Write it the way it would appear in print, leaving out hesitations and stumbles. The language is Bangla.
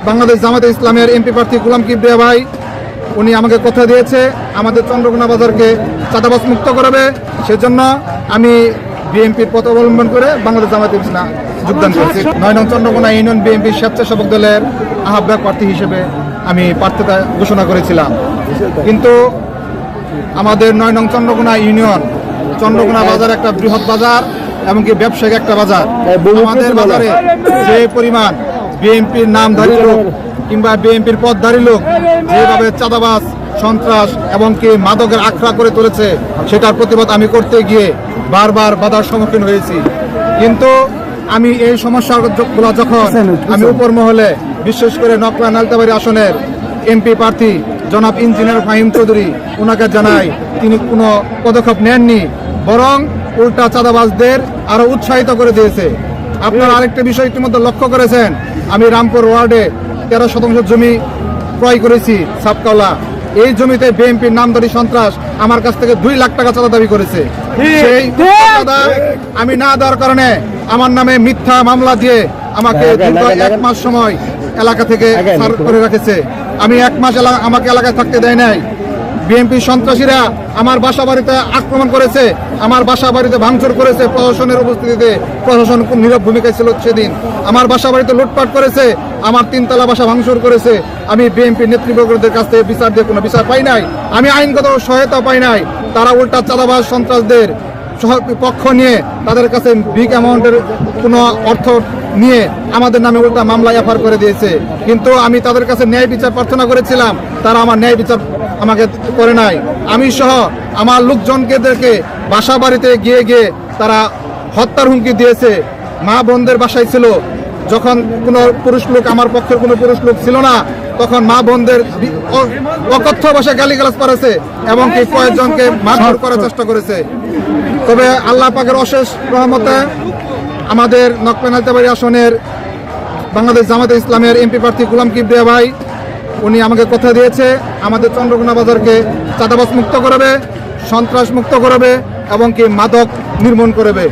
বাংলাদেশ জামাতে ইসলামের এমপি প্রার্থী গোলাম কিবরিয়া ভাই, উনি আমাকে কথা দিয়েছে আমাদের চন্দ্রকোনা বাজারকে চাঁদাবাজ মুক্ত করবে। সেজন্য আমি বিএনপির পথ অবলম্বন করে বাংলাদেশ জামাতে ইসলাম যোগদান করেছি। 9 নং চন্দ্রকোনা ইউনিয়ন বিএনপির স্বেচ্ছাসেবক দলের আহ্বায়ক প্রার্থী হিসেবে আমি প্রার্থিতা ঘোষণা করেছিলাম। কিন্তু আমাদের 9 নং চন্দ্রকোনা ইউনিয়ন, চন্দ্রকোনা বাজার একটা বৃহৎ বাজার, এমনকি ব্যবসায়িক একটা বাজার। আমাদের বাজারে যে পরিমাণ বিএনপির নামধারী লোক কিংবা বিএনপির পদধারী লোক যেভাবে চাঁদাবাজ, সন্ত্রাস এমনকি মাদকের আখড়া করে তুলেছে, সেটার প্রতিবাদ আমি করতে গিয়ে বারবার বাধার সম্মুখীন হয়েছি। কিন্তু আমি এই সমস্যাগুলো যখন আমি উপর মহলে, বিশেষ করে নকলা নালতাবাড়ি আসনের এমপি প্রার্থী জনাব ইঞ্জিনিয়ার ফাহিম চৌধুরী, ওনাকে জানাই, তিনি কোনো পদক্ষেপ নেননি, বরং উল্টা চাঁদাবাজদের আরো উৎসাহিত করে দিয়েছে। আপনারা আরেকটা বিষয় ইতিমধ্যে লক্ষ্য করেছেন, আমি রামপুর ওয়ার্ডে 13 শতাংশ জমি ক্রয় করেছি সাবকাওলা। এই জমিতে বিএনপির নামধারী সন্ত্রাস আমার কাছ থেকে 2 লাখ টাকা চাঁদা দাবি করেছে। সেই চাঁদা আমি না দেওয়ার কারণে আমার নামে মিথ্যা মামলা দিয়ে আমাকে 1 মাস সময় এলাকা থেকে ছাড় করে রেখেছে। আমি 1 মাস আমাকে এলাকায় থাকতে দেয় নাই। বিএনপি সন্ত্রাসীরা আমার বাসা বাড়িতে আক্রমণ করেছে, আমার বাসা বাড়িতে ভাঙচুর করেছে প্রশাসনের উপস্থিতিতে। প্রশাসন খুব নীরব ভূমিকায় ছিল সেদিন। আমার বাসা বাড়িতে লুটপাট করেছে, আমার 3 তলা বাসা ভাঙচুর করেছে। আমি বিএনপি নেতৃবর্গদের কাছ থেকে বিচার দিয়ে কোনো বিচার পাই নাই, আমি আইনগত সহায়তা পাই নাই। তারা উল্টা চাঁদাবাজ সন্ত্রাসদের পক্ষ নিয়ে তাদের কাছে বিগ অ্যামাউন্টের কোনো অর্থ নিয়ে আমাদের নামে উল্টা মামলা এফআইআর করে দিয়েছে। কিন্তু আমি তাদের কাছে ন্যায় বিচার প্রার্থনা করেছিলাম, তারা আমার ন্যায় বিচার আমাকে করে নাই। আমি সহ আমার লোকজনকে বাসা বাড়িতে গিয়ে গিয়ে তারা হত্যার হুমকি দিয়েছে। মা বোনদের বাসায় ছিল, যখন কোনো পুরুষ লোক, আমার পক্ষের কোনো পুরুষ লোক ছিল না, তখন মা বোনদের অকথ্য ভাষায় গালিগালাজ করেছে এবং কি কয়েকজনকে মারধর করার চেষ্টা করেছে। তবে আল্লাহ পাকের অশেষ রহমতে আমাদের নকলা নালতাবাড়ি আসনের বাংলাদেশ জামাতে ইসলামের এমপি প্রার্থী গোলাম কিবরিয়া ভাই, উনি আমাকে কথা দিয়েছে আমাদের চন্দ্রকোনা বাজারকে চাঁদাবাজ মুক্ত করবে, সন্ত্রাস মুক্ত করবে এবং কি মাদক নির্মূল করবে।